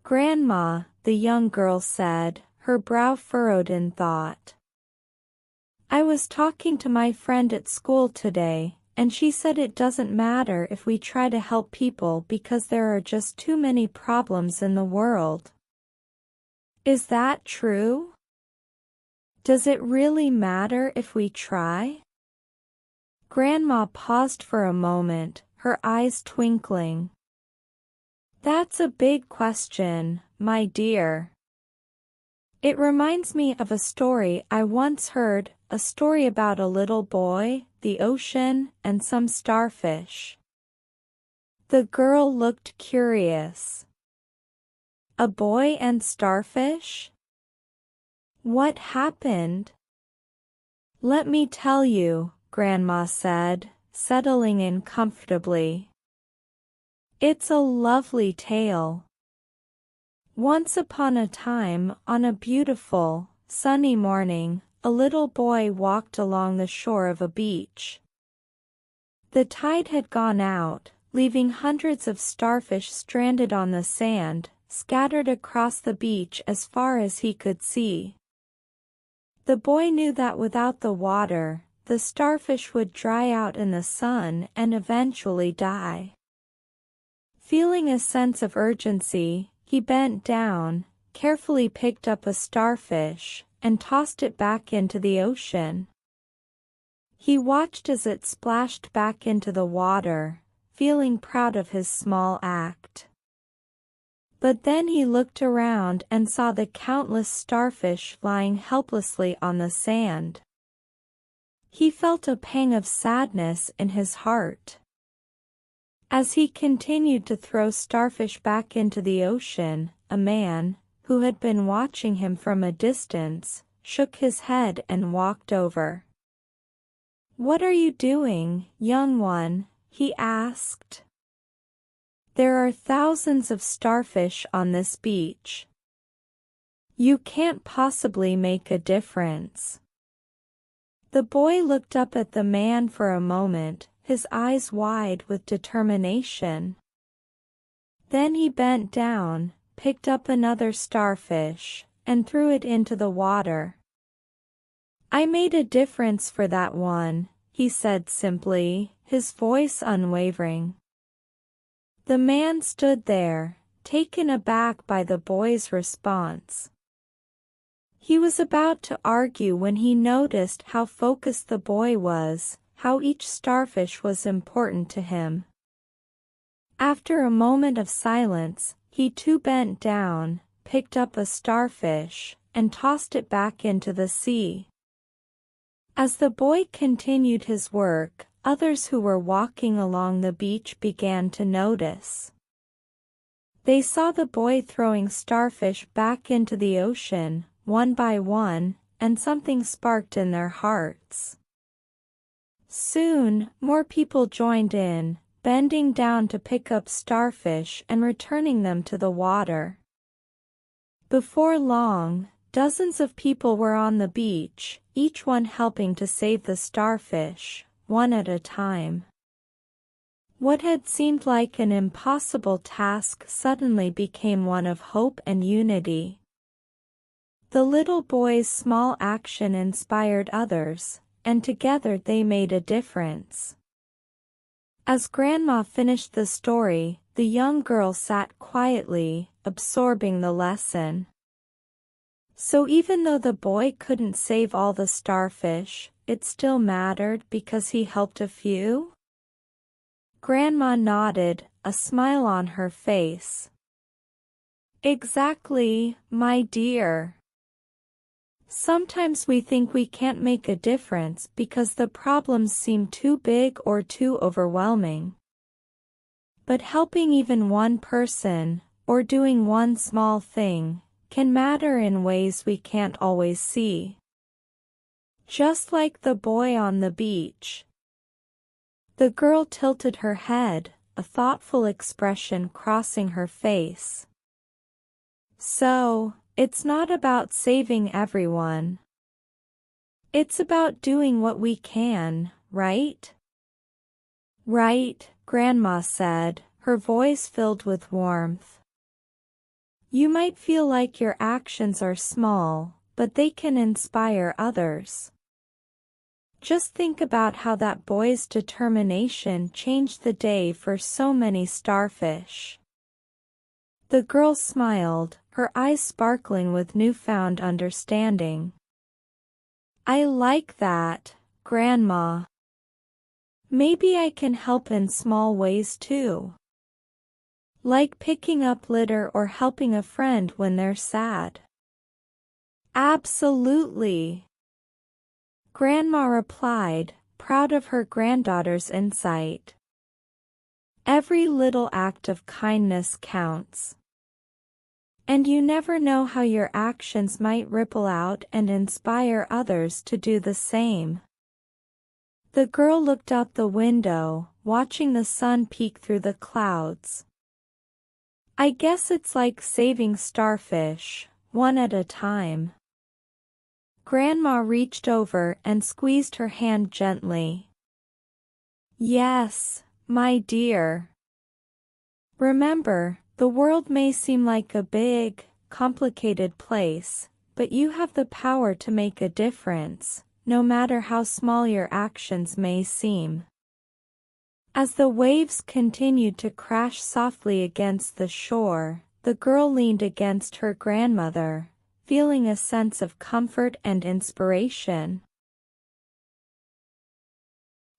Grandma, the young girl said, her brow furrowed in thought. I was talking to my friend at school today, and she said it doesn't matter if we try to help people because there are just too many problems in the world. Is that true? Does it really matter if we try? Grandma paused for a moment, her eyes twinkling. That's a big question, my dear. It reminds me of a story I once heard, a story about a little boy, the ocean, and some starfish. The girl looked curious. A boy and starfish? What happened? Let me tell you, Grandma said, settling in comfortably. It's a lovely tale. Once upon a time, on a beautiful, sunny morning, a little boy walked along the shore of a beach. The tide had gone out, leaving hundreds of starfish stranded on the sand, scattered across the beach as far as he could see. The boy knew that without the water, the starfish would dry out in the sun and eventually die. Feeling a sense of urgency, he bent down, carefully picked up a starfish, and tossed it back into the ocean. He watched as it splashed back into the water, feeling proud of his small act. But then he looked around and saw the countless starfish lying helplessly on the sand. He felt a pang of sadness in his heart. As he continued to throw starfish back into the ocean, a man, who had been watching him from a distance, shook his head and walked over. "What are you doing, young one?" he asked. "There are thousands of starfish on this beach. You can't possibly make a difference." The boy looked up at the man for a moment, his eyes wide with determination. Then he bent down, picked up another starfish, and threw it into the water. "I made a difference for that one," he said simply, his voice unwavering. The man stood there, taken aback by the boy's response. He was about to argue when he noticed how focused the boy was, how each starfish was important to him. After a moment of silence, he too bent down, picked up a starfish, and tossed it back into the sea. As the boy continued his work, others who were walking along the beach began to notice. They saw the boy throwing starfish back into the ocean, one by one, and something sparked in their hearts. Soon, more people joined in, bending down to pick up starfish and returning them to the water. Before long, dozens of people were on the beach, each one helping to save the starfish, one at a time. What had seemed like an impossible task suddenly became one of hope and unity. The little boy's small action inspired others, and together they made a difference. As Grandma finished the story, the young girl sat quietly, absorbing the lesson. So even though the boy couldn't save all the starfish, it still mattered because he helped a few? Grandma nodded, a smile on her face. Exactly, my dear. Sometimes we think we can't make a difference because the problems seem too big or too overwhelming. But helping even one person, or doing one small thing, can matter in ways we can't always see. Just like the boy on the beach. The girl tilted her head, a thoughtful expression crossing her face. So, it's not about saving everyone. It's about doing what we can, right? Right, Grandma said, her voice filled with warmth. You might feel like your actions are small, but they can inspire others. Just think about how that boy's determination changed the day for so many starfish. The girl smiled, her eyes sparkling with newfound understanding. I like that, Grandma. Maybe I can help in small ways too. Like picking up litter or helping a friend when they're sad. Absolutely, Grandma replied, proud of her granddaughter's insight. Every little act of kindness counts. And you never know how your actions might ripple out and inspire others to do the same. The girl looked out the window, watching the sun peek through the clouds. I guess it's like saving starfish, one at a time. Grandma reached over and squeezed her hand gently. Yes, my dear. Remember, the world may seem like a big, complicated place, but you have the power to make a difference, no matter how small your actions may seem. As the waves continued to crash softly against the shore, the girl leaned against her grandmother, feeling a sense of comfort and inspiration.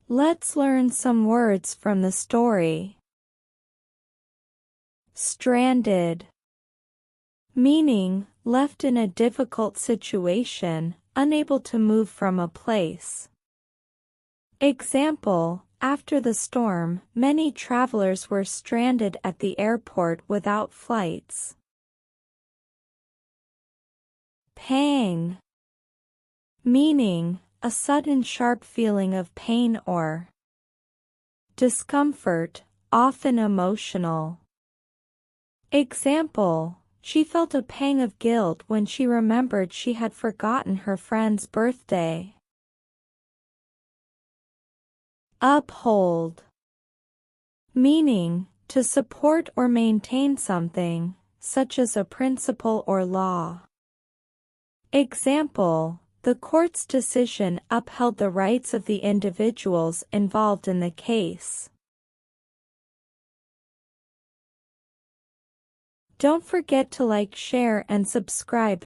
Let's learn some words from the story. Stranded. Meaning, left in a difficult situation, unable to move from a place. Example, after the storm, many travelers were stranded at the airport without flights. Pang. Meaning, a sudden sharp feeling of pain or discomfort, often emotional. Example, she felt a pang of guilt when she remembered she had forgotten her friend's birthday. Uphold. Meaning, to support or maintain something, such as a principle or law. Example, the court's decision upheld the rights of the individuals involved in the case. Don't forget to like, share, and subscribe